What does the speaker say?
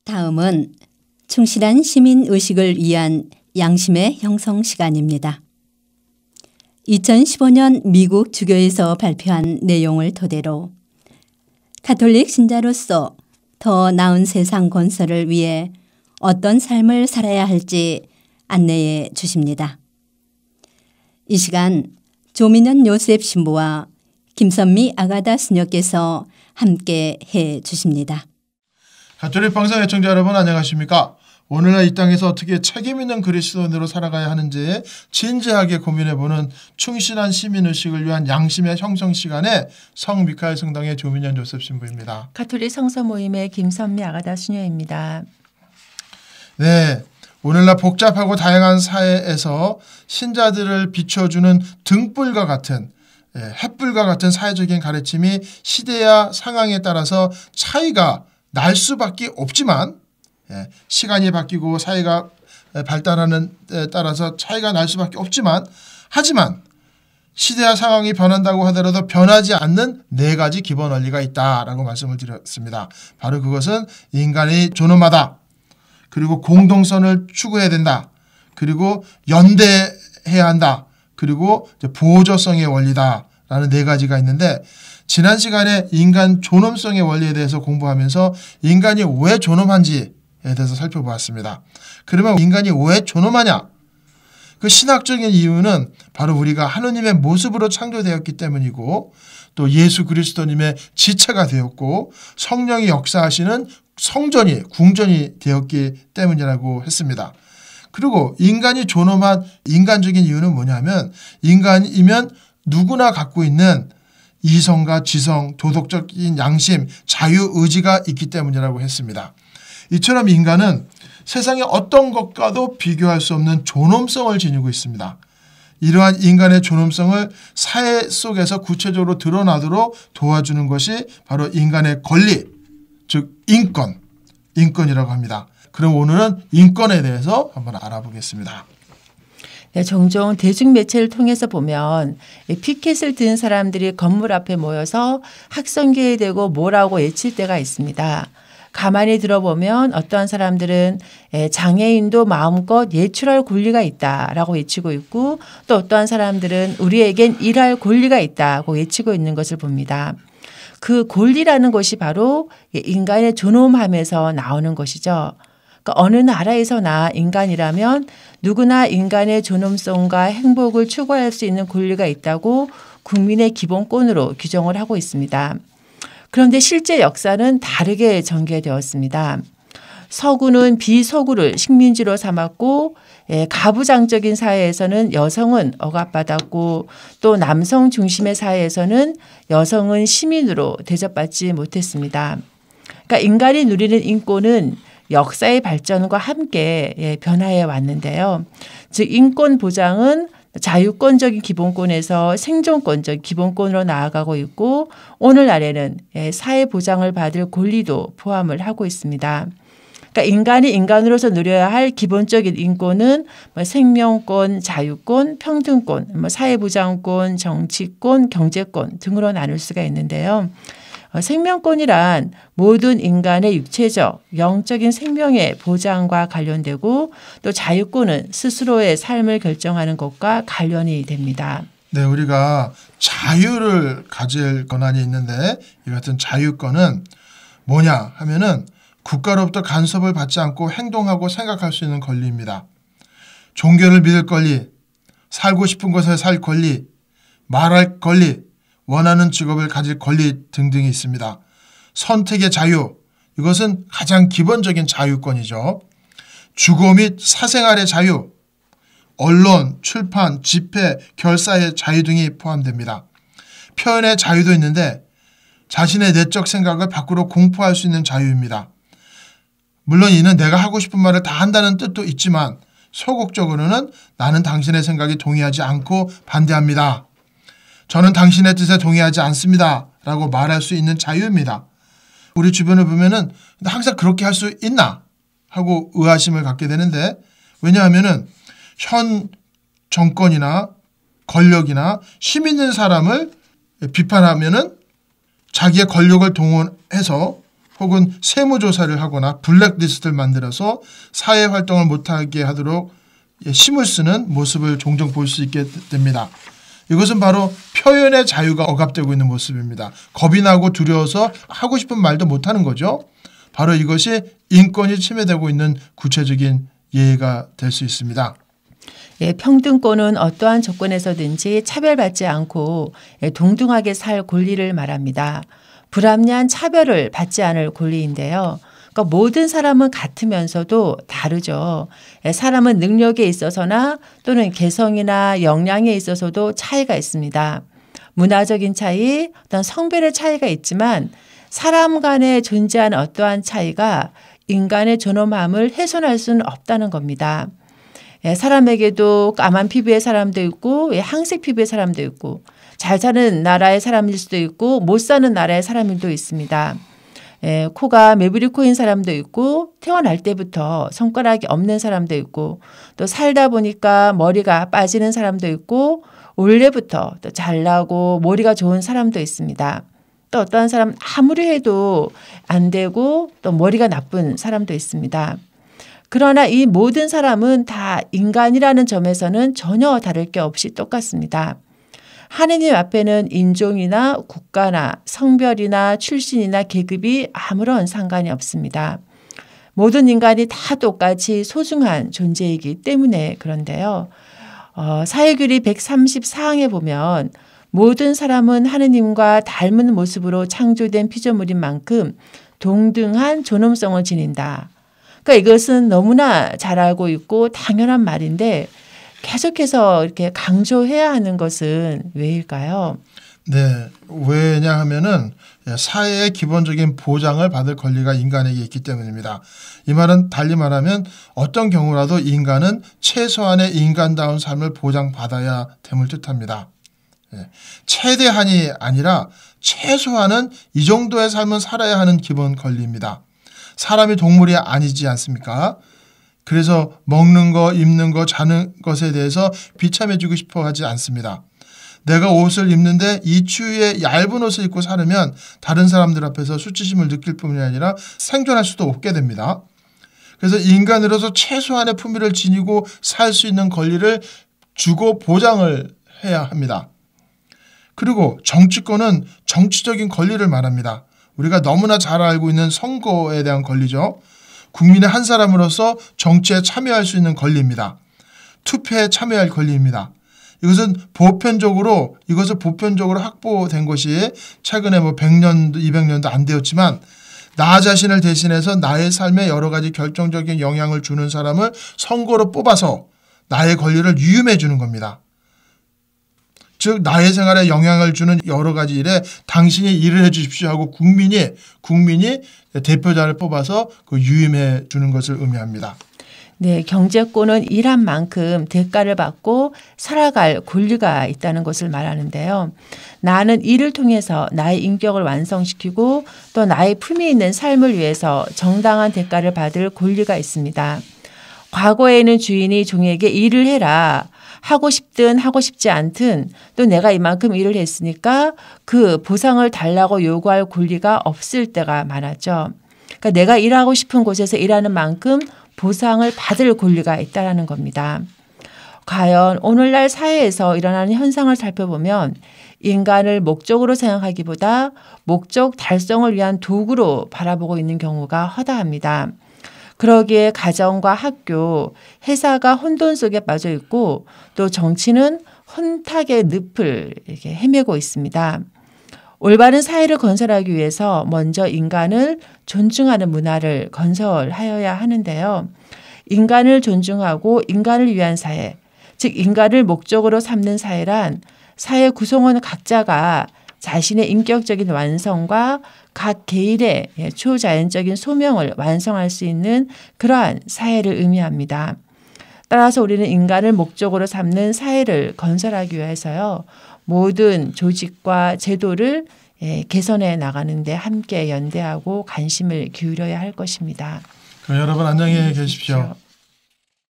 다음은 충실한 시민 의식을 위한 양심의 형성 시간입니다. 2015년 미국 주교에서 발표한 내용을 토대로 가톨릭 신자로서 더 나은 세상 건설을 위해 어떤 삶을 살아야 할지 안내해 주십니다. 이 시간 조민현 요셉 신부와 김선미 아가다 수녀께서 함께 해 주십니다. 가톨릭 방송 애청자 여러분 안녕하십니까? 오늘날 이 땅에서 어떻게 책임있는 그리스도인으로 살아가야 하는지 진지하게 고민해보는 충실한 시민의식을 위한 양심의 형성 시간에 성 미카엘 성당의 조민현 요셉 신부입니다. 가톨릭 성서 모임의 김선미 아가다 수녀입니다. 네, 오늘날 복잡하고 다양한 사회에서 신자들을 비춰주는 등불과 같은 햇불과 같은 사회적인 가르침이 시대와 상황에 따라서 차이가 날 수밖에 없지만 시간이 바뀌고 사회가 발달하는 데 따라서 차이가 날 수밖에 없지만 하지만 시대와 상황이 변한다고 하더라도 변하지 않는 네 가지 기본 원리가 있다라고 말씀을 드렸습니다. 바로 그것은 인간이 존엄하다. 그리고 공동선을 추구해야 된다. 그리고 연대해야 한다. 그리고 보조성의 원리다라는 네 가지가 있는데 지난 시간에 인간 존엄성의 원리에 대해서 공부하면서 인간이 왜 존엄한지에 대해서 살펴보았습니다. 그러면 인간이 왜 존엄하냐? 그 신학적인 이유는 바로 우리가 하느님의 모습으로 창조되었기 때문이고 또 예수 그리스도님의 지체가 되었고 성령이 역사하시는 성전이 궁전이 되었기 때문이라고 했습니다. 그리고 인간이 존엄한 인간적인 이유는 뭐냐면 인간이면 누구나 갖고 있는 이성과 지성, 도덕적인 양심, 자유의지가 있기 때문이라고 했습니다. 이처럼 인간은 세상의 어떤 것과도 비교할 수 없는 존엄성을 지니고 있습니다. 이러한 인간의 존엄성을 사회 속에서 구체적으로 드러나도록 도와주는 것이 바로 인간의 권리, 즉 인권이라고 합니다. 그럼 오늘은 인권에 대해서 한번 알아보겠습니다. 네, 종종 대중매체를 통해서 보면 피켓을 든 사람들이 건물 앞에 모여서 학성교에 대고 뭐라고 외칠 때가 있습니다. 가만히 들어보면 어떠한 사람들은 장애인도 마음껏 예출할 권리가 있다라고 외치고 있고 또 어떠한 사람들은 우리에겐 일할 권리가 있다고 외치고 있는 것을 봅니다. 그 권리라는 것이 바로 인간의 존엄함에서 나오는 것이죠. 그러니까 어느 나라에서나 인간이라면 누구나 인간의 존엄성과 행복을 추구할 수 있는 권리가 있다고 국민의 기본권으로 규정을 하고 있습니다. 그런데 실제 역사는 다르게 전개되었습니다. 서구는 비서구를 식민지로 삼았고 가부장적인 사회에서는 여성은 억압받았고 또 남성 중심의 사회에서는 여성은 시민으로 대접받지 못했습니다. 그러니까 인간이 누리는 인권은 역사의 발전과 함께 변화해 왔는데요. 즉 인권 보장은 자유권적인 기본권에서 생존권적 기본권으로 나아가고 있고 오늘날에는 사회 보장을 받을 권리도 포함을 하고 있습니다. 그러니까 인간이 인간으로서 누려야 할 기본적인 인권은 생명권, 자유권, 평등권, 사회보장권, 정치권, 경제권 등으로 나눌 수가 있는데요. 생명권이란 모든 인간의 육체적, 영적인 생명의 보장과 관련되고 또 자유권은 스스로의 삶을 결정하는 것과 관련이 됩니다. 네, 우리가 자유를 가질 권한이 있는데 이 같은 자유권은 뭐냐 하면은 국가로부터 간섭을 받지 않고 행동하고 생각할 수 있는 권리입니다. 종교를 믿을 권리, 살고 싶은 곳에 살 권리, 말할 권리, 원하는 직업을 가질 권리 등등이 있습니다. 선택의 자유, 이것은 가장 기본적인 자유권이죠. 주거 및 사생활의 자유, 언론, 출판, 집회, 결사의 자유 등이 포함됩니다. 표현의 자유도 있는데 자신의 내적 생각을 밖으로 공포할 수 있는 자유입니다. 물론 이는 내가 하고 싶은 말을 다 한다는 뜻도 있지만 소극적으로는 나는 당신의 생각에 동의하지 않고 반대합니다. 저는 당신의 뜻에 동의하지 않습니다. 라고 말할 수 있는 자유입니다. 우리 주변을 보면은 항상 그렇게 할 수 있나? 하고 의아심을 갖게 되는데 왜냐하면은 현 정권이나 권력이나 힘 있는 사람을 비판하면은 자기의 권력을 동원해서 혹은 세무조사를 하거나 블랙리스트를 만들어서 사회활동을 못하게 하도록 힘을 쓰는 모습을 종종 볼 수 있게 됩니다. 이것은 바로 표현의 자유가 억압되고 있는 모습입니다. 겁이 나고 두려워서 하고 싶은 말도 못하는 거죠. 바로 이것이 인권이 침해되고 있는 구체적인 예가 될 수 있습니다. 예, 평등권은 어떠한 조건에서든지 차별받지 않고 동등하게 살 권리를 말합니다. 불합리한 차별을 받지 않을 권리인데요. 그러니까 모든 사람은 같으면서도 다르죠. 사람은 능력에 있어서나 또는 개성이나 역량에 있어서도 차이가 있습니다. 문화적인 차이, 어떤 성별의 차이가 있지만 사람 간에 존재하는 어떠한 차이가 인간의 존엄함을 훼손할 수는 없다는 겁니다. 사람에게도 까만 피부의 사람도 있고 항색 피부의 사람도 있고 잘 사는 나라의 사람일 수도 있고 못 사는 나라의 사람들도 있습니다. 코가 매부리 코인 사람도 있고 태어날 때부터 손가락이 없는 사람도 있고 또 살다 보니까 머리가 빠지는 사람도 있고 원래부터 또 잘나고 머리가 좋은 사람도 있습니다. 또 어떠한 사람은 아무리 해도 안 되고 또 머리가 나쁜 사람도 있습니다. 그러나 이 모든 사람은 다 인간이라는 점에서는 전혀 다를 게 없이 똑같습니다. 하느님 앞에는 인종이나 국가나 성별이나 출신이나 계급이 아무런 상관이 없습니다. 모든 인간이 다 똑같이 소중한 존재이기 때문에 그런데요. 사회규리 134항에 보면 모든 사람은 하느님과 닮은 모습으로 창조된 피조물인 만큼 동등한 존엄성을 지닌다. 그러니까 이것은 너무나 잘 알고 있고 당연한 말인데 계속해서 이렇게 강조해야 하는 것은 왜일까요? 네, 왜냐하면은 사회의 기본적인 보장을 받을 권리가 인간에게 있기 때문입니다. 이 말은 달리 말하면 어떤 경우라도 인간은 최소한의 인간다운 삶을 보장받아야 됨을 뜻합니다. 최대한이 아니라 최소한은 이 정도의 삶은 살아야 하는 기본 권리입니다. 사람이 동물이 아니지 않습니까? 그래서 먹는 거, 입는 거, 자는 것에 대해서 비참해지고 싶어 하지 않습니다. 내가 옷을 입는데 이 추위에 얇은 옷을 입고 살으면 다른 사람들 앞에서 수치심을 느낄 뿐이 아니라 생존할 수도 없게 됩니다. 그래서 인간으로서 최소한의 품위를 지니고 살 수 있는 권리를 주고 보장을 해야 합니다. 그리고 정치권은 정치적인 권리를 말합니다. 우리가 너무나 잘 알고 있는 선거에 대한 권리죠. 국민의 한 사람으로서 정치에 참여할 수 있는 권리입니다. 투표에 참여할 권리입니다. 이것을 보편적으로 확보된 것이 최근에 100년도 200년도 안 되었지만 나 자신을 대신해서 나의 삶에 여러 가지 결정적인 영향을 주는 사람을 선거로 뽑아서 나의 권리를 유임해 주는 겁니다. 즉 나의 생활에 영향을 주는 여러 가지 일에 당신이 일을 해 주십시오 하고 국민이 대표자를 뽑아서 그 유임해 주는 것을 의미합니다. 네, 경제권은 일한 만큼 대가를 받고 살아갈 권리가 있다는 것을 말하는데요. 나는 일을 통해서 나의 인격을 완성시키고 또 나의 품위 있는 삶을 위해서 정당한 대가를 받을 권리가 있습니다. 과거에는 주인이 종에게 일을 해라. 하고 싶든 하고 싶지 않든 또 내가 이만큼 일을 했으니까 그 보상을 달라고 요구할 권리가 없을 때가 많았죠. 그러니까 내가 일하고 싶은 곳에서 일하는 만큼 보상을 받을 권리가 있다는 겁니다. 과연 오늘날 사회에서 일어나는 현상을 살펴보면 인간을 목적으로 생각하기보다 목적 달성을 위한 도구로 바라보고 있는 경우가 허다합니다. 그러기에 가정과 학교, 회사가 혼돈 속에 빠져 있고 또 정치는 혼탁의 늪을 이렇게 헤매고 있습니다. 올바른 사회를 건설하기 위해서 먼저 인간을 존중하는 문화를 건설하여야 하는데요. 인간을 존중하고 인간을 위한 사회, 즉 인간을 목적으로 삼는 사회란 사회 구성원 각자가 자신의 인격적인 완성과 각 개인의 초자연적인 소명을 완성할 수 있는 그러한 사회를 의미합니다. 따라서 우리는 인간을 목적으로 삼는 사회를 건설하기 위해서요. 모든 조직과 제도를 개선해 나가는 데 함께 연대하고 관심을 기울여야 할 것입니다. 그럼 여러분 안녕히 계십시오.